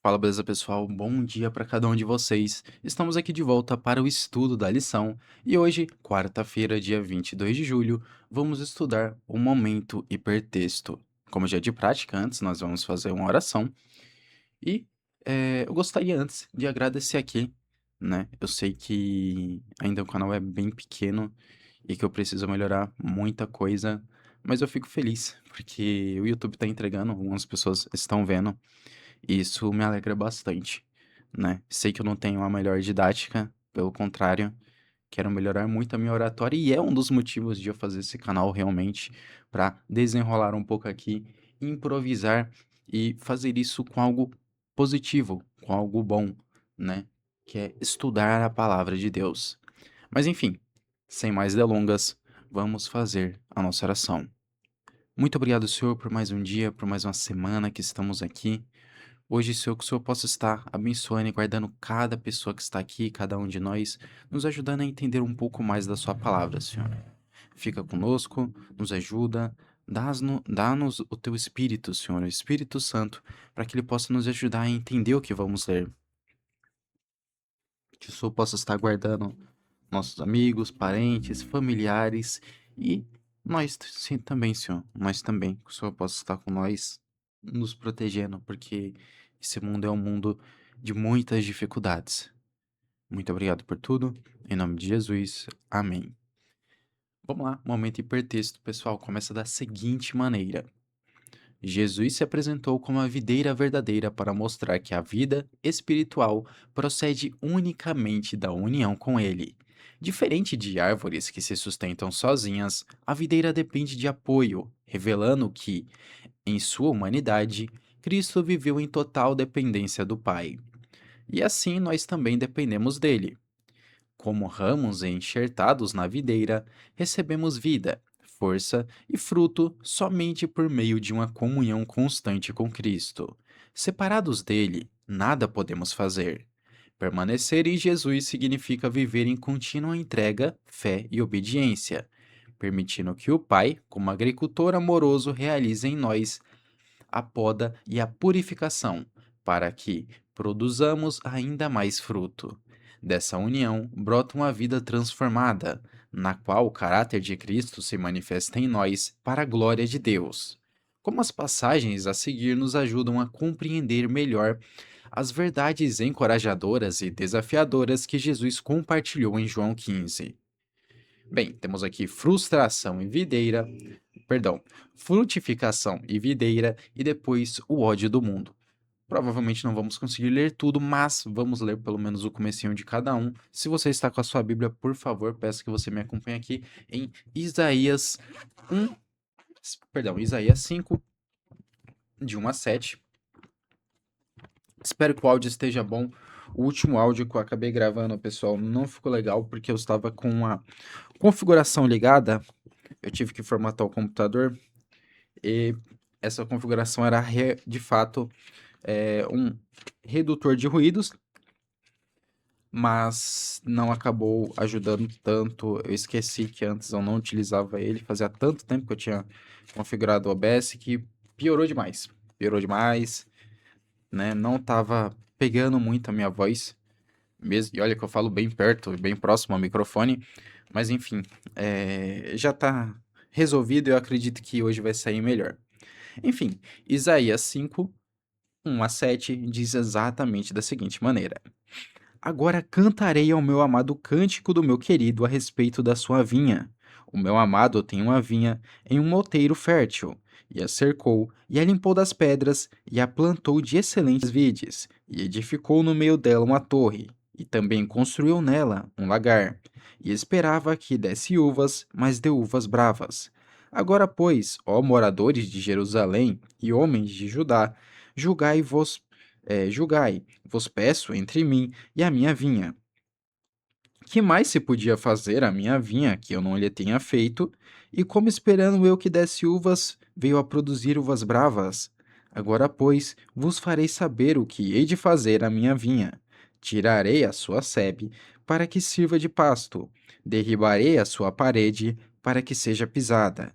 Fala, beleza, pessoal? Bom dia para cada um de vocês. Estamos aqui de volta para o estudo da lição e hoje, quarta-feira, dia 22 de julho, vamos estudar o momento hipertexto. Como já é de prática, antes nós vamos fazer uma oração e eu gostaria antes de agradecer aqui, né? Eu sei que ainda o canal é bem pequeno e que eu preciso melhorar muita coisa, mas eu fico feliz porque o YouTube está entregando, algumas pessoas estão vendo. Isso me alegra bastante, né? Sei que eu não tenho a melhor didática, pelo contrário, quero melhorar muito a minha oratória e é um dos motivos de eu fazer esse canal realmente para desenrolar um pouco aqui, improvisar e fazer isso com algo positivo, com algo bom, né? Que é estudar a palavra de Deus. Mas enfim, sem mais delongas, vamos fazer a nossa oração. Muito obrigado, Senhor, por mais um dia, por mais uma semana que estamos aqui. Hoje, Senhor, que o Senhor possa estar abençoando e guardando cada pessoa que está aqui, cada um de nós, nos ajudando a entender um pouco mais da Sua palavra, Senhor. Fica conosco, nos ajuda, dá-nos o Teu Espírito, Senhor, o Espírito Santo, para que Ele possa nos ajudar a entender o que vamos ler. Que o Senhor possa estar guardando nossos amigos, parentes, familiares e nós sim, também, Senhor. Nós também. Que o Senhor possa estar com nós, nos protegendo, porque esse mundo é um mundo de muitas dificuldades. Muito obrigado por tudo. Em nome de Jesus. Amém. Vamos lá, momento hipertexto, pessoal. Começa da seguinte maneira. Jesus se apresentou como a videira verdadeira para mostrar que a vida espiritual procede unicamente da união com Ele. Diferente de árvores que se sustentam sozinhas, a videira depende de apoio, revelando que, em sua humanidade, Cristo viveu em total dependência do Pai. E assim nós também dependemos dele. Como ramos enxertados na videira, recebemos vida, força e fruto somente por meio de uma comunhão constante com Cristo. Separados dele, nada podemos fazer. Permanecer em Jesus significa viver em contínua entrega, fé e obediência, permitindo que o Pai, como agricultor amoroso, realize em nós a poda e a purificação, para que produzamos ainda mais fruto. Dessa união brota uma vida transformada, na qual o caráter de Cristo se manifesta em nós para a glória de Deus. Como as passagens a seguir nos ajudam a compreender melhor as verdades encorajadoras e desafiadoras que Jesus compartilhou em João 15. Bem, temos aqui frustração e videira, perdão, frutificação e videira e depois o ódio do mundo. Provavelmente não vamos conseguir ler tudo, mas vamos ler pelo menos o comecinho de cada um. Se você está com a sua Bíblia, por favor, peço que você me acompanhe aqui em Isaías 1, Isaías 5, de 1 a 7. Espero que o áudio esteja bom. O último áudio que eu acabei gravando, pessoal, não ficou legal porque eu estava com uma configuração ligada. Eu tive que formatar o computador e essa configuração era de fato um redutor de ruídos, mas não acabou ajudando tanto. Eu esqueci que antes eu não utilizava ele, fazia tanto tempo que eu tinha configurado o OBS que piorou demais. Piorou demais, né? Não tava pegando muito a minha voz, mesmo. E olha que eu falo bem perto, bem próximo ao microfone, mas enfim, já tá resolvido e eu acredito que hoje vai sair melhor. Enfim, Isaías 5, 1 a 7 diz exatamente da seguinte maneira: Agora cantarei ao meu amado o cântico do meu querido a respeito da sua vinha. O meu amado tem uma vinha em um moteiro fértil, e a cercou, e a limpou das pedras, e a plantou de excelentes vides, e edificou no meio dela uma torre, e também construiu nela um lagar, e esperava que desse uvas, mas deu uvas bravas. Agora, pois, ó moradores de Jerusalém e homens de Judá, julgai, vos peço entre mim e a minha vinha. Que mais se podia fazer à minha vinha que eu não lhe tenha feito? E como esperando eu que desse uvas, veio a produzir uvas bravas? Agora, pois, vos farei saber o que hei de fazer à minha vinha. Tirarei a sua sebe, para que sirva de pasto. Derribarei a sua parede, para que seja pisada.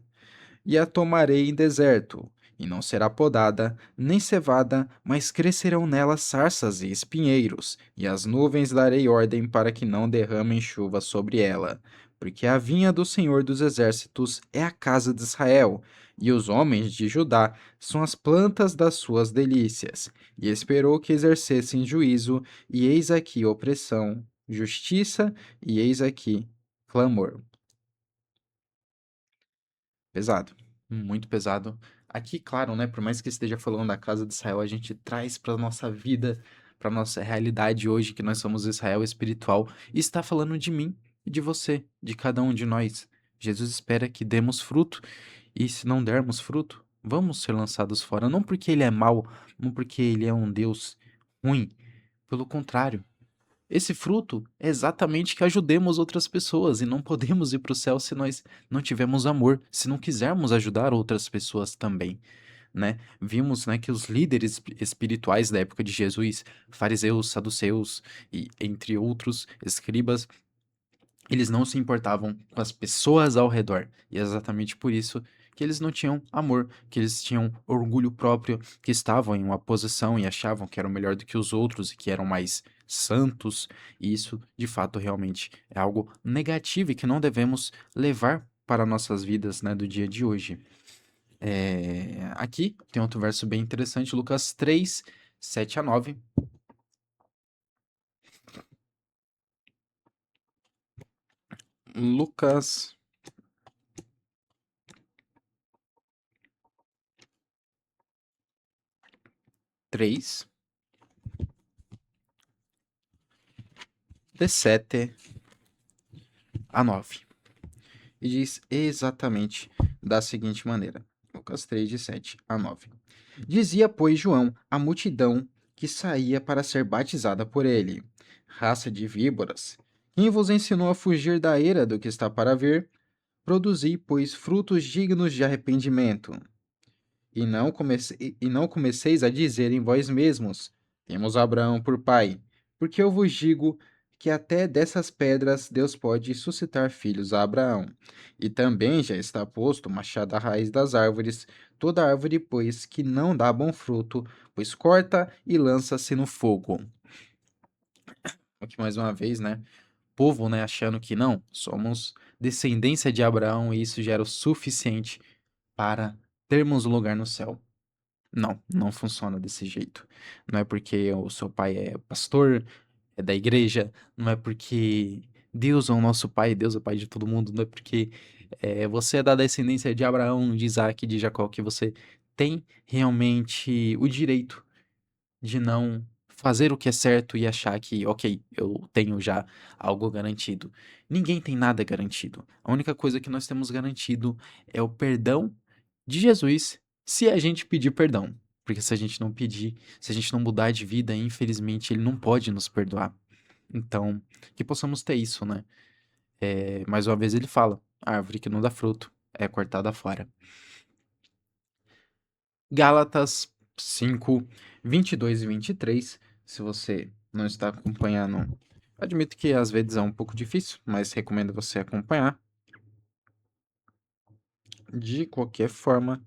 E a tomarei em deserto, e não será podada, nem cevada, mas crescerão nela sarças e espinheiros, e as nuvens darei ordem para que não derramem chuva sobre ela. Porque a vinha do Senhor dos Exércitos é a casa de Israel, e os homens de Judá são as plantas das suas delícias. E esperou que exercessem juízo, e eis aqui opressão, justiça, e eis aqui clamor. Pesado, muito pesado. Aqui, claro, né, por mais que esteja falando da casa de Israel, a gente traz para nossa vida, para nossa realidade hoje, que nós somos Israel espiritual, e está falando de mim e de você, de cada um de nós. Jesus espera que demos fruto, e se não dermos fruto, vamos ser lançados fora, não porque ele é mau, não porque ele é um Deus ruim, pelo contrário, esse fruto é exatamente que ajudemos outras pessoas e não podemos ir para o céu se nós não tivermos amor, se não quisermos ajudar outras pessoas também, né? Vimos, né, que os líderes espirituais da época de Jesus, fariseus, saduceus e entre outros escribas, eles não se importavam com as pessoas ao redor. E é exatamente por isso que eles não tinham amor, que eles tinham orgulho próprio, que estavam em uma posição e achavam que eram melhor do que os outros e que eram mais santos. E isso, de fato, realmente é algo negativo e que não devemos levar para nossas vidas, né, do dia de hoje. Aqui tem outro verso bem interessante, Lucas 3, 7 a 9. Lucas 3, de 7 a 9. E diz exatamente da seguinte maneira: Lucas 3, de 7 a 9. Dizia, pois, João à multidão que saía para ser batizada por ele: Raça de víboras, quem vos ensinou a fugir da ira do que está para vir? Produzi, pois, frutos dignos de arrependimento. E não comeceis a dizer em vós mesmos: Temos Abraão por pai. Porque eu vos digo que até dessas pedras Deus pode suscitar filhos a Abraão. E também já está posto o machado à raiz das árvores. Toda árvore, pois, que não dá bom fruto, pois corta e lança-se no fogo. Aqui mais uma vez, né? Povo, né, achando que não, somos descendência de Abraão e isso já era o suficiente para termos um lugar no céu. Não, não funciona desse jeito. Não é porque o seu pai é pastor, é da igreja, não é porque Deus é o nosso pai, Deus é o pai de todo mundo, não é porque você é da descendência de Abraão, de Isaac, de Jacó, que você tem realmente o direito de não fazer o que é certo e achar que, ok, eu tenho já algo garantido. Ninguém tem nada garantido. A única coisa que nós temos garantido é o perdão de Jesus se a gente pedir perdão. Porque se a gente não pedir, se a gente não mudar de vida, infelizmente ele não pode nos perdoar. Então, que possamos ter isso, né? Mais uma vez ele fala: a árvore que não dá fruto é cortada fora. Gálatas 5, 22 e 23. Se você não está acompanhando, admito que às vezes é um pouco difícil, mas recomendo você acompanhar. De qualquer forma,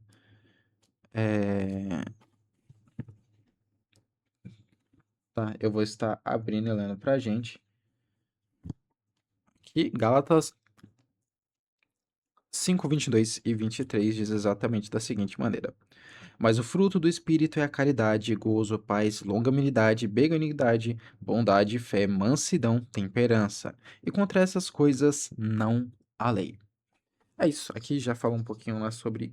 tá? Eu vou estar abrindo e lendo pra gente. Que Gálatas 5, 22 e 23 diz exatamente da seguinte maneira: Mas o fruto do Espírito é a caridade, gozo, paz, longanimidade, benignidade, bondade, fé, mansidão, temperança. E contra essas coisas não há lei. É isso. Aqui já fala um pouquinho lá sobre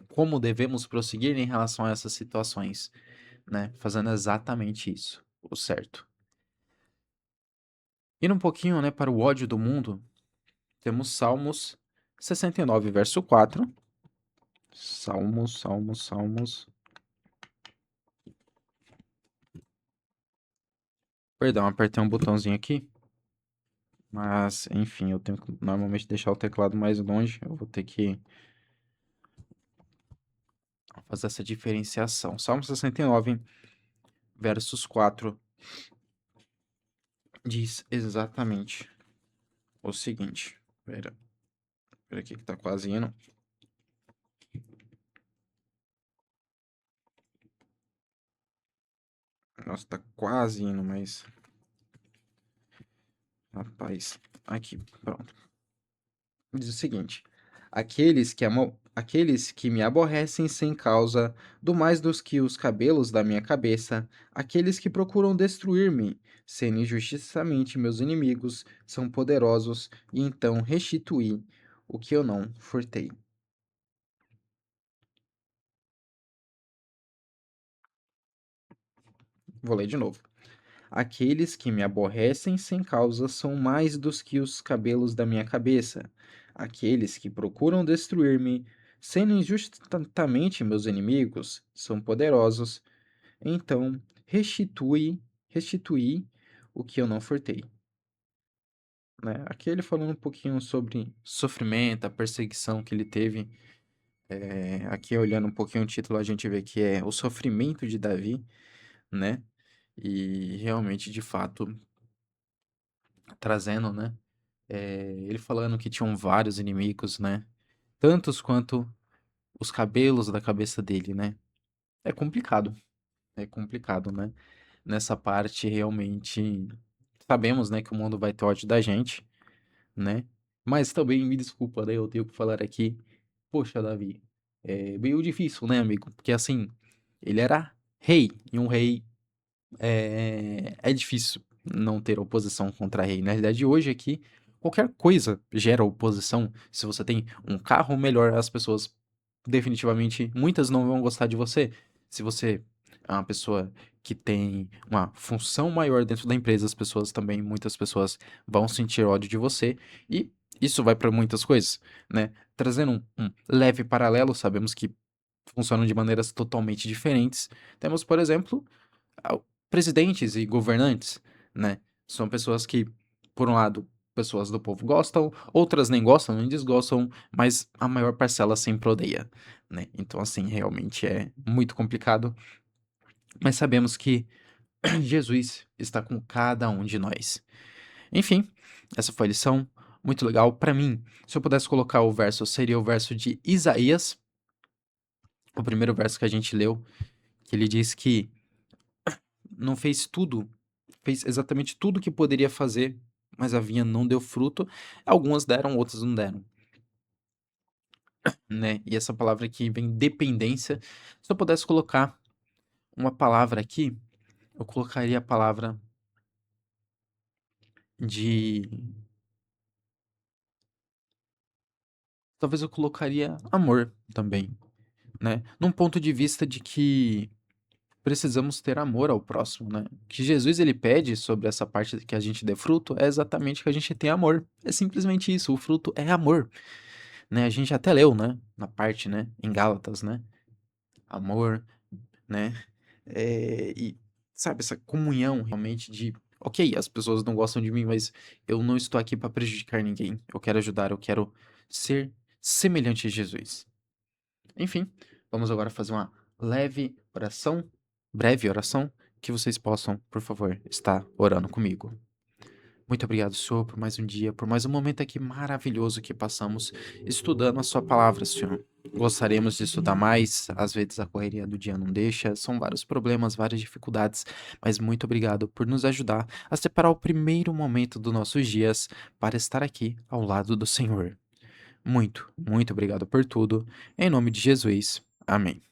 como devemos prosseguir em relação a essas situações, né? Fazendo exatamente isso, o certo. Indo um pouquinho, né, para o ódio do mundo, temos Salmos 69, verso 4. Salmos. Perdão, apertei um botãozinho aqui. Mas, enfim, eu tenho que normalmente deixar o teclado mais longe. Eu vou ter que fazer essa diferenciação. Salmo 69, versos 4, diz exatamente o seguinte. Espera aqui que tá quase indo. Nossa, tá quase indo, mas. Rapaz, aqui, pronto. Diz o seguinte: aqueles que me aborrecem sem causa, do mais dos que os cabelos da minha cabeça, aqueles que procuram destruir-me, sendo injustiçamente meus inimigos, são poderosos, e então restituí o que eu não furtei. Vou ler de novo. Aqueles que me aborrecem sem causa são mais dos que os cabelos da minha cabeça. Aqueles que procuram destruir-me, sendo injustamente meus inimigos, são poderosos. Então, restituí o que eu não furtei. Né? Aqui ele falando um pouquinho sobre sofrimento, a perseguição que ele teve. Aqui olhando um pouquinho o título, a gente vê que é o sofrimento de Davi, né? E realmente, de fato, trazendo, né? Ele falando que tinham vários inimigos, né? Tantos quanto os cabelos da cabeça dele, né? É complicado, né? Nessa parte, realmente, sabemos, né, que o mundo vai ter ódio da gente, né? Mas também, me desculpa, né? Eu tenho que falar aqui. Poxa, Davi, é meio difícil, né, amigo? Porque, assim, ele era rei, e um rei é difícil não ter oposição contra rei. Na realidade, hoje aqui, qualquer coisa gera oposição. Se você tem um carro melhor, as pessoas definitivamente, muitas não vão gostar de você. Se você é uma pessoa que tem uma função maior dentro da empresa, as pessoas também, muitas pessoas vão sentir ódio de você. E isso vai para muitas coisas, né? Trazendo um leve paralelo, sabemos que funcionam de maneiras totalmente diferentes. Temos, por exemplo, presidentes e governantes, né? São pessoas que, por um lado, pessoas do povo gostam, outras nem gostam, nem desgostam, mas a maior parcela sempre odeia, né? Então, assim, realmente é muito complicado, mas sabemos que Jesus está com cada um de nós. Enfim, essa foi a lição, muito legal. Para mim, se eu pudesse colocar o verso, seria o verso de Isaías, o primeiro verso que a gente leu, que ele diz que não fez tudo, fez exatamente tudo que poderia fazer, mas a vinha não deu fruto. Algumas deram, outras não deram, né? E essa palavra aqui vem dependência. Se eu pudesse colocar uma palavra aqui, eu colocaria a palavra de. Talvez eu colocaria amor também, né? Num ponto de vista de que precisamos ter amor ao próximo, né? O que Jesus ele pede sobre essa parte que a gente dê fruto é exatamente que a gente tenha amor. É simplesmente isso, o fruto é amor. Né? A gente até leu, né? Na parte, né? Em Gálatas, né? Amor, né? E sabe, essa comunhão realmente de, ok, as pessoas não gostam de mim, mas eu não estou aqui para prejudicar ninguém. Eu quero ajudar, eu quero ser semelhante a Jesus. Enfim, vamos agora fazer uma leve oração, breve oração, que vocês possam, por favor, estar orando comigo. Muito obrigado, Senhor, por mais um dia, por mais um momento aqui maravilhoso que passamos estudando a Sua palavra, Senhor. Gostaríamos de estudar mais, às vezes a correria do dia não deixa, são vários problemas, várias dificuldades, mas muito obrigado por nos ajudar a separar o primeiro momento dos nossos dias para estar aqui ao lado do Senhor. Muito, muito obrigado por tudo. Em nome de Jesus. Amém.